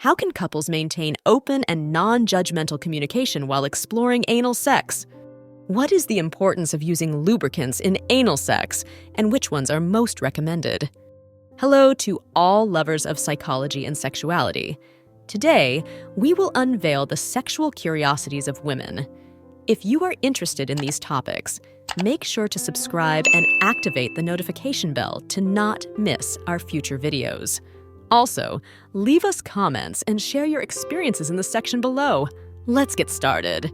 How can couples maintain open and non-judgmental communication while exploring anal sex? What is the importance of using lubricants in anal sex, and which ones are most recommended? Hello to all lovers of psychology and sexuality. Today, we will unveil the sexual curiosities of women. If you are interested in these topics, make sure to subscribe and activate the notification bell to not miss our future videos. Also, leave us comments and share your experiences in the section below. Let's get started.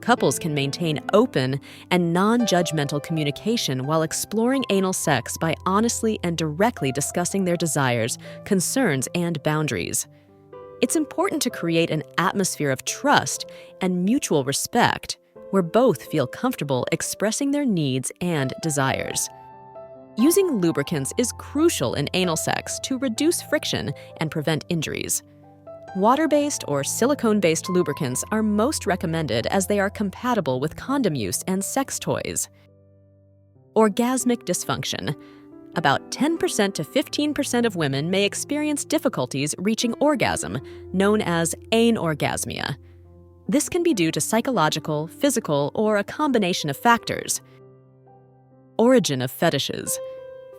Couples can maintain open and non-judgmental communication while exploring anal sex by honestly and directly discussing their desires, concerns, and boundaries. It's important to create an atmosphere of trust and mutual respect where both feel comfortable expressing their needs and desires. Using lubricants is crucial in anal sex to reduce friction and prevent injuries. Water-based or silicone-based lubricants are most recommended as they are compatible with condom use and sex toys. Orgasmic dysfunction. About 10% to 15% of women may experience difficulties reaching orgasm, known as anorgasmia. This can be due to psychological, physical, or a combination of factors. Origin of fetishes.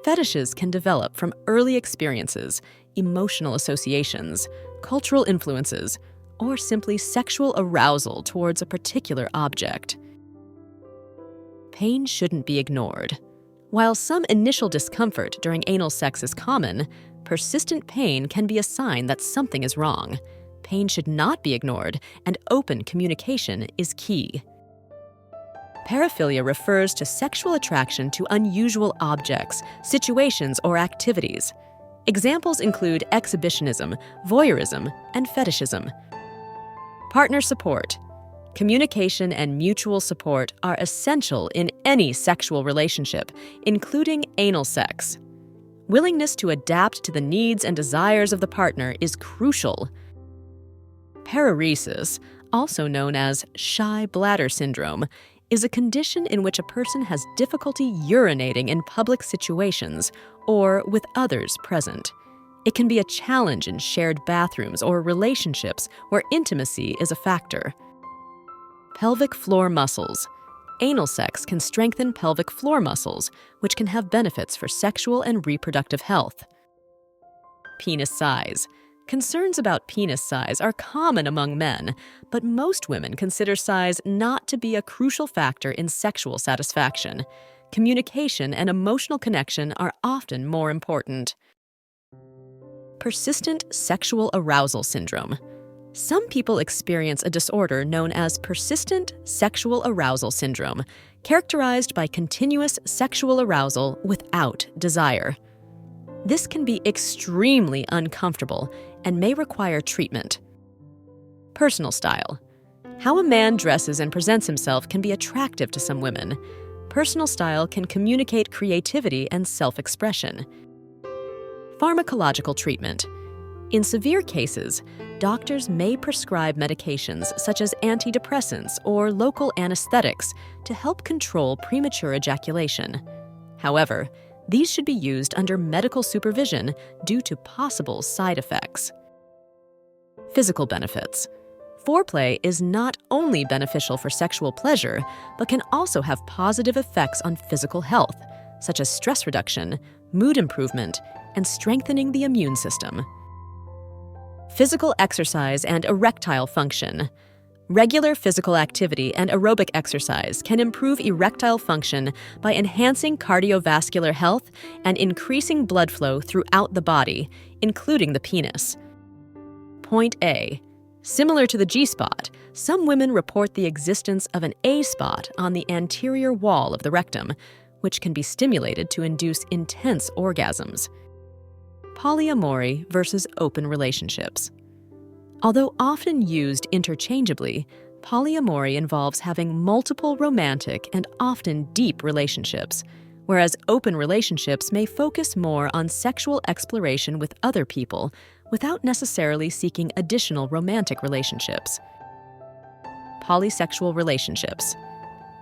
Fetishes can develop from early experiences, emotional associations, cultural influences, or simply sexual arousal towards a particular object. Pain shouldn't be ignored. While some initial discomfort during anal sex is common, persistent pain can be a sign that something is wrong. Pain should not be ignored, and open communication is key. Paraphilia refers to sexual attraction to unusual objects, situations, or activities. Examples include exhibitionism, voyeurism, and fetishism. Partner support. Communication and mutual support are essential in any sexual relationship, including anal sex. Willingness to adapt to the needs and desires of the partner is crucial. Paresis, also known as shy bladder syndrome, is a condition in which a person has difficulty urinating in public situations or with others present. It can be a challenge in shared bathrooms or relationships where intimacy is a factor. Pelvic floor muscles. Anal sex can strengthen pelvic floor muscles, which can have benefits for sexual and reproductive health. Penis size. Concerns about penis size are common among men, but most women consider size not to be a crucial factor in sexual satisfaction. Communication and emotional connection are often more important. Persistent sexual arousal syndrome. Some people experience a disorder known as persistent sexual arousal syndrome, characterized by continuous sexual arousal without desire. This can be extremely uncomfortable and may require treatment. Personal style. How a man dresses and presents himself can be attractive to some women. Personal style can communicate creativity and self-expression. Pharmacological treatment. In severe cases, doctors may prescribe medications such as antidepressants or local anesthetics to help control premature ejaculation. However, these should be used under medical supervision due to possible side effects. Physical benefits. Foreplay is not only beneficial for sexual pleasure, but can also have positive effects on physical health, such as stress reduction, mood improvement, and strengthening the immune system. Physical exercise and erectile function. Regular physical activity and aerobic exercise can improve erectile function by enhancing cardiovascular health and increasing blood flow throughout the body, including the penis. Point A. Similar to the G-spot, some women report the existence of an A-spot on the anterior wall of the rectum, which can be stimulated to induce intense orgasms. Polyamory versus open relationships. Although often used interchangeably, polyamory involves having multiple romantic and often deep relationships, whereas open relationships may focus more on sexual exploration with other people without necessarily seeking additional romantic relationships. Polysexual relationships.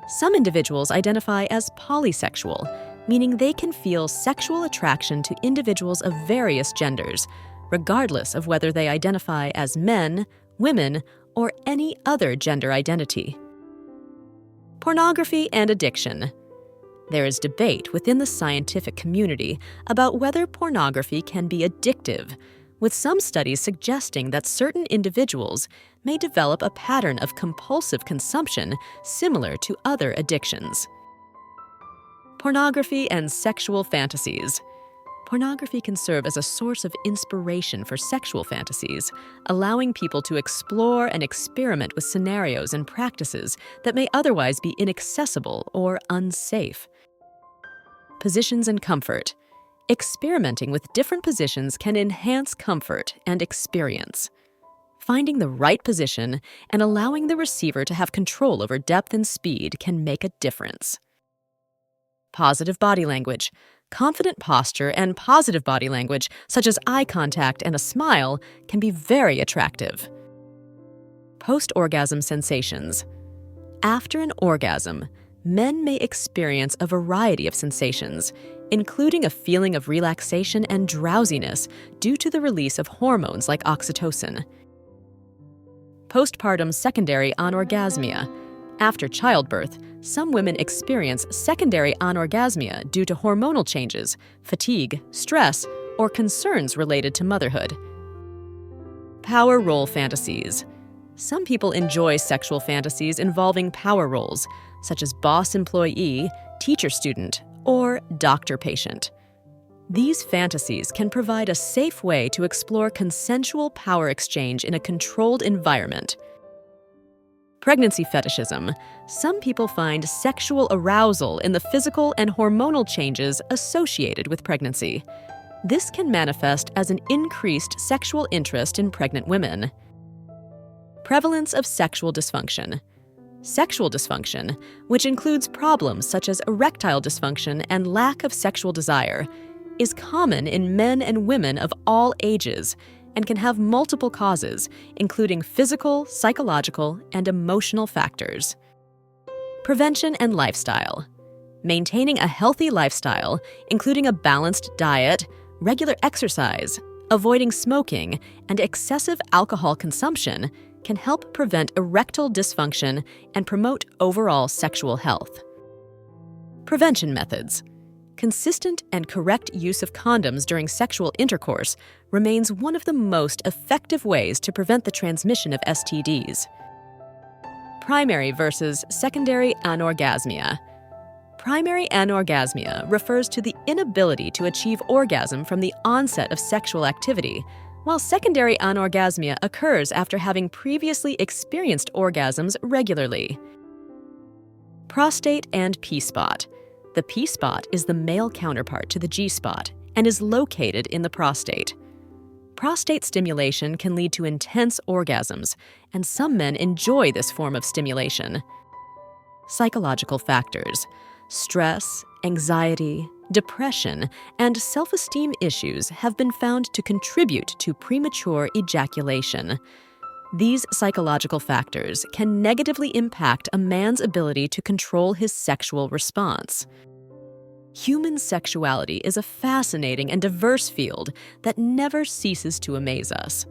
Some individuals identify as polysexual, meaning they can feel sexual attraction to individuals of various genders, regardless of whether they identify as men, women, or any other gender identity. Pornography and addiction. There is debate within the scientific community about whether pornography can be addictive, with some studies suggesting that certain individuals may develop a pattern of compulsive consumption similar to other addictions. Pornography and sexual fantasies. Pornography can serve as a source of inspiration for sexual fantasies, allowing people to explore and experiment with scenarios and practices that may otherwise be inaccessible or unsafe. Positions and comfort. Experimenting with different positions can enhance comfort and experience. Finding the right position and allowing the receiver to have control over depth and speed can make a difference. Positive body language. Confident posture and positive body language, such as eye contact and a smile, can be very attractive. Post-orgasm sensations. After an orgasm, men may experience a variety of sensations, including a feeling of relaxation and drowsiness due to the release of hormones like oxytocin. Postpartum secondary anorgasmia. After childbirth, some women experience secondary anorgasmia due to hormonal changes, fatigue, stress, or concerns related to motherhood. Power role fantasies. Some people enjoy sexual fantasies involving power roles, such as boss-employee, teacher-student, or doctor-patient. These fantasies can provide a safe way to explore consensual power exchange in a controlled environment. Pregnancy fetishism. Some people find sexual arousal in the physical and hormonal changes associated with pregnancy. This can manifest as an increased sexual interest in pregnant women. Prevalence of sexual dysfunction. Sexual dysfunction, which includes problems such as erectile dysfunction and lack of sexual desire, is common in men and women of all ages and can have multiple causes, including physical, psychological, and emotional factors. Prevention and lifestyle. Maintaining a healthy lifestyle, including a balanced diet, regular exercise, avoiding smoking, and excessive alcohol consumption can help prevent erectile dysfunction and promote overall sexual health. Prevention methods. Consistent and correct use of condoms during sexual intercourse remains one of the most effective ways to prevent the transmission of STDs. Primary versus secondary anorgasmia. Primary anorgasmia refers to the inability to achieve orgasm from the onset of sexual activity, while secondary anorgasmia occurs after having previously experienced orgasms regularly. Prostate and P-spot. The P-spot is the male counterpart to the G-spot and is located in the prostate. Prostate stimulation can lead to intense orgasms, and some men enjoy this form of stimulation. Psychological factors. Stress, anxiety, depression, and self-esteem issues have been found to contribute to premature ejaculation. These psychological factors can negatively impact a man's ability to control his sexual response. Human sexuality is a fascinating and diverse field that never ceases to amaze us.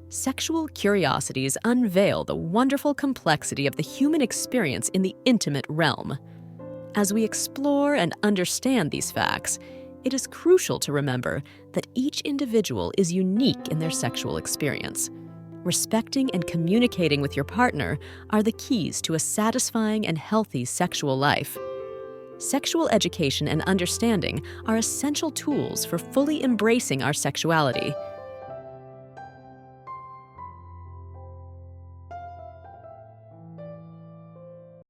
Sexual curiosities unveil the wonderful complexity of the human experience in the intimate realm. As we explore and understand these facts, it is crucial to remember that each individual is unique in their sexual experience. Respecting and communicating with your partner are the keys to a satisfying and healthy sexual life. Sexual education and understanding are essential tools for fully embracing our sexuality.